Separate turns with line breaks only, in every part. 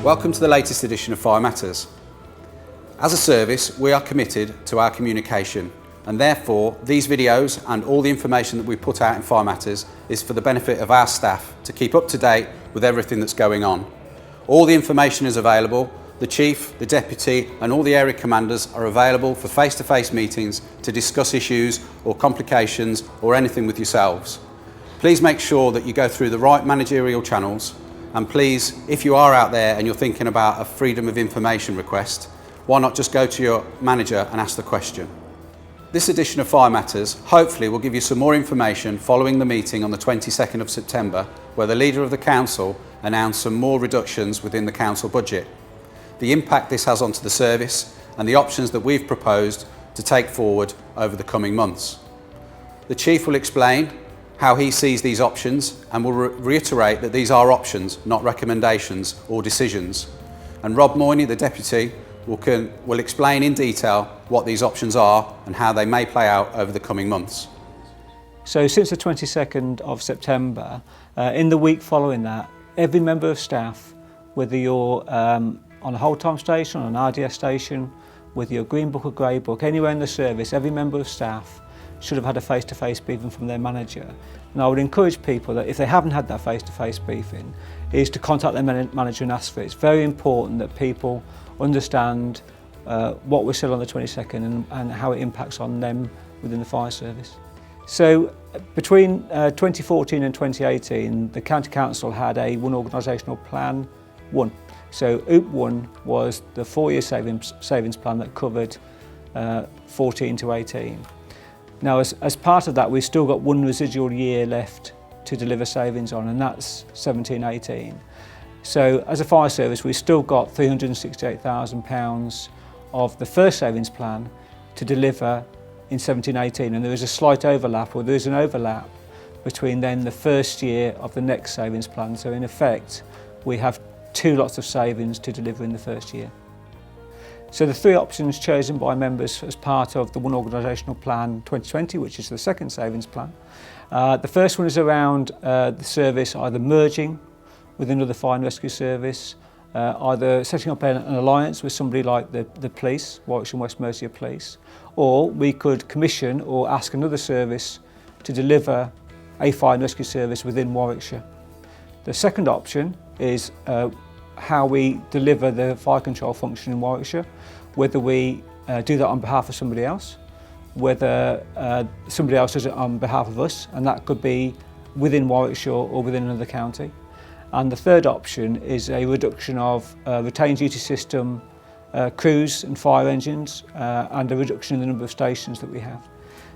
Welcome to the latest edition of Fire Matters. As a service, we are committed to our communication, and therefore these videos and all the information that we put out in Fire Matters is for the benefit of our staff to keep up to date with everything that's going on. All the information is available. The Chief, the Deputy and all the area commanders are available for face-to-face meetings to discuss issues or complications or anything with yourselves. Please make sure that you go through the right managerial channels, and please, if you are out there and you're thinking about a freedom of information request, why not just go to your manager and ask the question. This edition of Fire Matters hopefully will give you some more information following the meeting on the 22nd of September, where the leader of the council announced some more reductions within the council budget, the impact this has onto the service and the options that we've proposed to take forward over the coming months. The Chief will explain how he sees these options and will reiterate that these are options, not recommendations or decisions. And Rob Moyney, the Deputy, will explain in detail what these options are and how they may play out over the coming months.
So since the 22nd of September, in the week following that, every member of staff, whether you're on a whole-time station, on an RDS station, whether you're Green Book or Grey Book, anywhere in the service, every member of staff should have had a face-to-face briefing from their manager. And I would encourage people that if they haven't had that face-to-face briefing, is to contact their manager and ask for it. It's very important that people understand what was said on the 22nd and how it impacts on them within the fire service. So between 2014 and 2018, the County Council had a one organisational plan 1. So OOP 1 was the 4-year savings plan that covered 14 to 18. Now, as part of that, we've still got one residual year left to deliver savings on, and that's 17-18. So, as a fire service, we've still got £368,000 of the first savings plan to deliver in 17-18, and there is a slight overlap, or there is an overlap between then the first year of the next savings plan. So, in effect, we have 2 lots of savings to deliver in the first year. So the 3 options chosen by members as part of the One Organisational Plan 2020, which is the second savings plan. The first one is around the service either merging with another fire and rescue service, either setting up an alliance with somebody like the police, Warwickshire and West Mercia Police, or we could commission or ask another service to deliver a fire and rescue service within Warwickshire. The second option is how we deliver the fire control function in Warwickshire, whether we do that on behalf of somebody else, whether somebody else does it on behalf of us, and that could be within Warwickshire or within another county. And the third option is a reduction of retained duty system crews and fire engines, and a reduction in the number of stations that we have.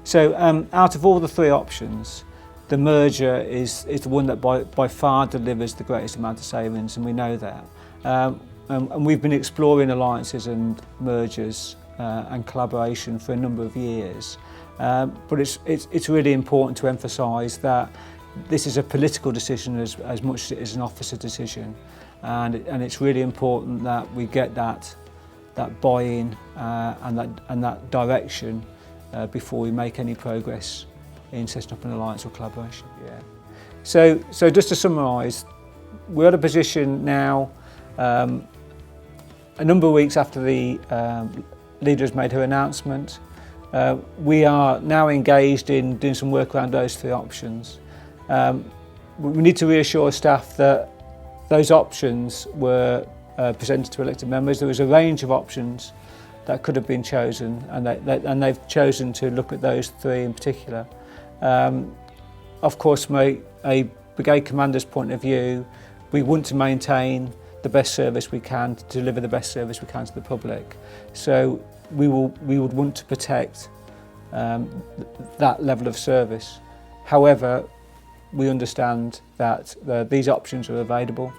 So out of all the 3 options, the merger is the one that by far delivers the greatest amount of savings, and we know that. And we've been exploring alliances and mergers and collaboration for a number of years. But it's really important to emphasise that this is a political decision as much as it is an officer decision, and it's really important that we get that buy-in and that direction before we make any progress in setting up an alliance or collaboration. Yeah. So just to summarise, we're at a position now, a number of weeks after the leader has made her announcement, we are now engaged in doing some work around those 3 options. We need to reassure staff that those options were presented to elected members. There was a range of options that could have been chosen, and they've chosen to look at those 3 in particular. Of course, from a brigade commander's point of view, we want to maintain the best service we can, to deliver the best service we can to the public. So we would want to protect that level of service. However, we understand that these options are available,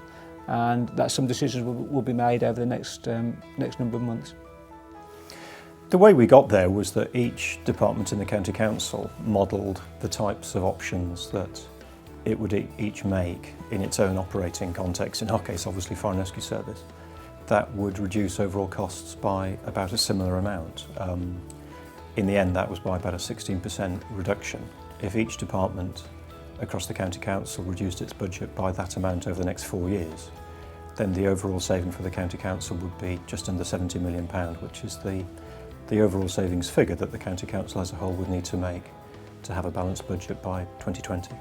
and that some decisions will be made over the next number of months.
The way we got there was that each department in the County Council modelled the types of options that it would each make in its own operating context, in our case obviously Fire and Rescue Service, that would reduce overall costs by about a similar amount. In the end that was by about a 16% reduction. If each department across the County Council reduced its budget by that amount over the next 4 years, then the overall saving for the County Council would be just under £70 million, which is the overall savings figure that the County Council as a whole would need to make to have a balanced budget by 2020.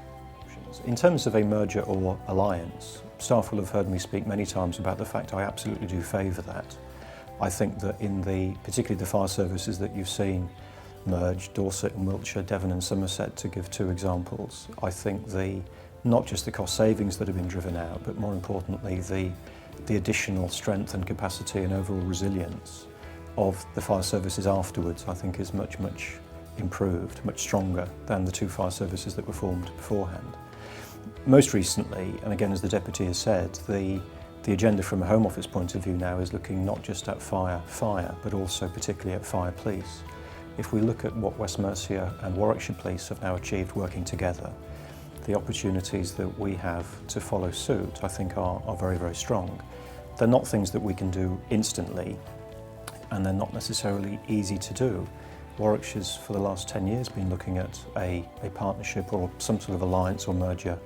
In terms of a merger or alliance, staff will have heard me speak many times about the fact I absolutely do favour that. I think that particularly the fire services that you've seen merged, Dorset and Wiltshire, Devon and Somerset, to give two examples, I think not just the cost savings that have been driven out, but more importantly the additional strength and capacity and overall resilience of the fire services afterwards, I think is much improved, much stronger than the two fire services that were formed beforehand. Most recently, and again as the Deputy has said, the agenda from a Home Office point of view now is looking not just at fire, but also particularly at fire police. If we look at what West Mercia and Warwickshire Police have now achieved working together, the opportunities that we have to follow suit, I think, are very strong. They're not things that we can do instantly, and they're not necessarily easy to do. Warwickshire's, for the last 10 years, been looking at a partnership or some sort of alliance or merger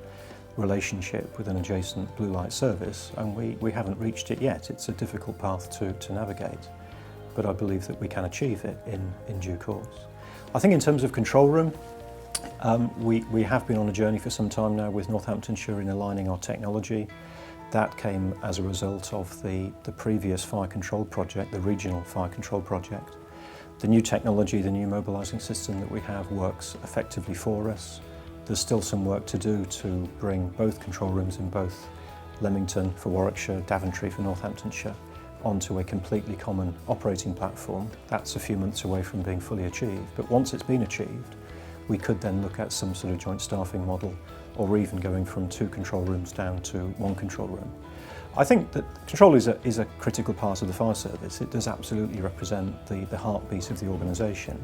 relationship with an adjacent blue light service, and we haven't reached it yet. It's a difficult path to navigate, but I believe that we can achieve it in due course. I think in terms of control room, we have been on a journey for some time now with Northamptonshire in aligning our technology. That came as a result of the previous fire control project, the regional fire control project. The new technology, the new mobilising system that we have works effectively for us. There's still some work to do to bring both control rooms in both Leamington for Warwickshire, Daventry for Northamptonshire onto a completely common operating platform. That's a few months away from being fully achieved, but once it's been achieved, we could then look at some sort of joint staffing model, or even going from 2 control rooms down to 1 control room. I think that control is a critical part of the fire service. It does absolutely represent the heartbeat of the organisation.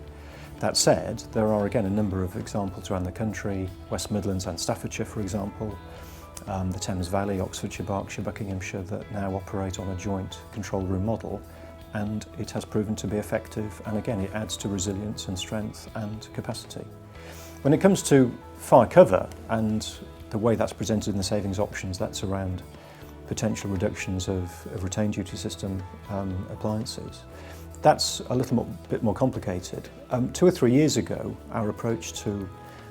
That said, there are again a number of examples around the country, West Midlands and Staffordshire for example, the Thames Valley, Oxfordshire, Berkshire, Buckinghamshire, that now operate on a joint control room model, and it has proven to be effective, and again it adds to resilience and strength and capacity. When it comes to fire cover and the way that's presented in the savings options, that's around potential reductions of retained duty system appliances. That's a bit more complicated. 2 or 3 years ago, our approach to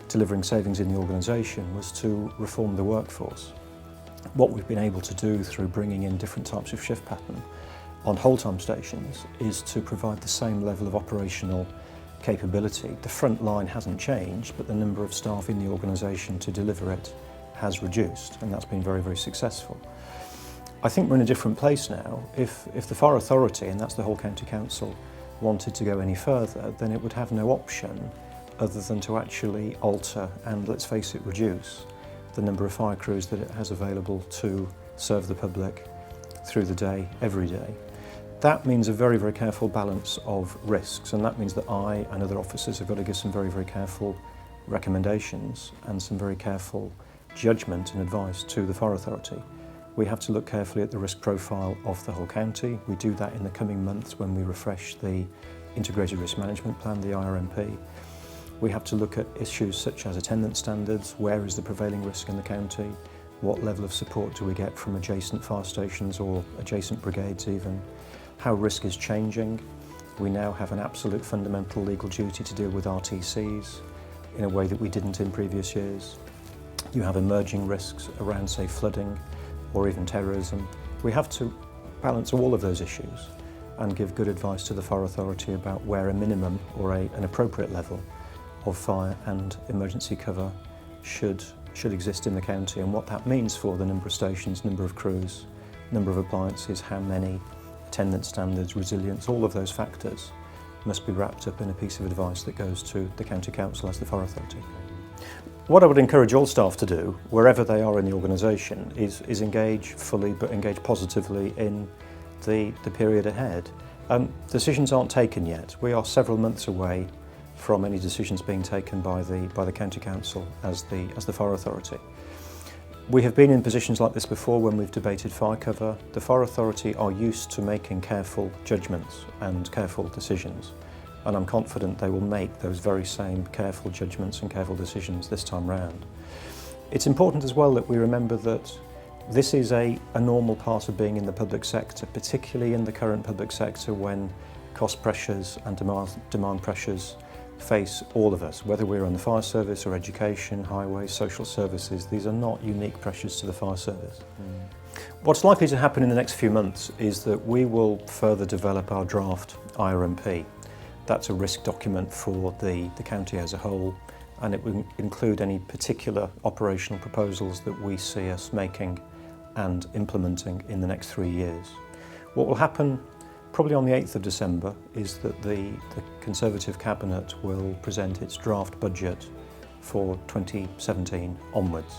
delivering savings in the organisation was to reform the workforce. What we've been able to do through bringing in different types of shift pattern on whole time stations is to provide the same level of operational capability. The front line hasn't changed, but the number of staff in the organisation to deliver it has reduced, and that's been very successful. I think we're in a different place now. If the Fire Authority, and that's the whole County Council, wanted to go any further, then it would have no option other than to actually alter and, let's face it, reduce the number of fire crews that it has available to serve the public through the day, every day. That means a very careful balance of risks, and that means that I and other officers have got to give some very careful recommendations and some very careful judgment and advice to the Fire Authority. We have to look carefully at the risk profile of the whole county. We do that in the coming months when we refresh the Integrated Risk Management Plan, the IRMP. We have to look at issues such as attendance standards. Where is the prevailing risk in the county? What level of support do we get from adjacent fire stations or adjacent brigades even? How risk is changing. We now have an absolute fundamental legal duty to deal with RTCs in a way that we didn't in previous years. You have emerging risks around, say, flooding or even terrorism. We have to balance all of those issues and give good advice to the Fire Authority about where a minimum or an appropriate level of fire and emergency cover should exist in the county, and what that means for the number of stations, number of crews, number of appliances, how many, attendance standards, resilience, all of those factors must be wrapped up in a piece of advice that goes to the County Council as the Fire Authority. What I would encourage all staff to do, wherever they are in the organisation, is engage fully but engage positively in the period ahead. Decisions aren't taken yet. We are several months away from any decisions being taken by the County Council as the Fire Authority. We have been in positions like this before when we've debated fire cover. The Fire Authority are used to making careful judgments and careful decisions, and I'm confident they will make those very same careful judgments and careful decisions this time round. It's important as well that we remember that This is a normal part of being in the public sector, particularly in the current public sector when cost pressures and demand pressures face all of us, whether we're on the fire service or education, highways, social services. These are not unique pressures to the fire service. What's likely to happen in the next few months is that we will further develop our draft IRMP. That's a risk document for the county as a whole, and it will include any particular operational proposals that we see us making and implementing in the next 3 years. What will happen probably on the 8th of December is that the Conservative Cabinet will present its draft budget for 2017 onwards.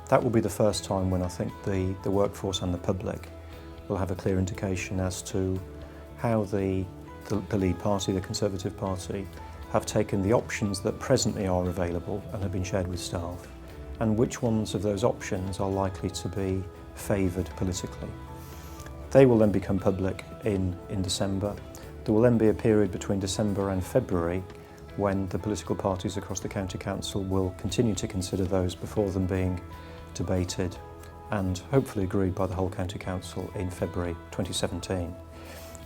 That will be the first time when I think the workforce and the public will have a clear indication as to how the lead party, the Conservative Party, have taken the options that presently are available and have been shared with staff, and which ones of those options are likely to be favoured politically. They will then become public in December. There will then be a period between December and February when the political parties across the County Council will continue to consider those before them being debated and hopefully agreed by the whole County Council in February 2017.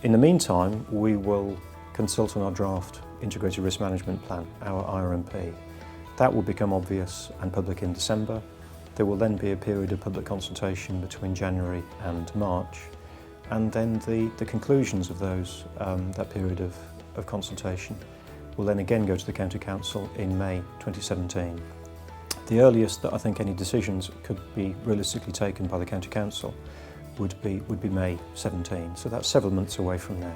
In the meantime, we will consult on our draft Integrated Risk Management Plan, our IRMP. That will become obvious and public in December. There will then be a period of public consultation between January and March, and then the conclusions of that period of consultation will then again go to the County Council in May 2017. The earliest that I think any decisions could be realistically taken by the County Council would be May 17, so that's several months away from now.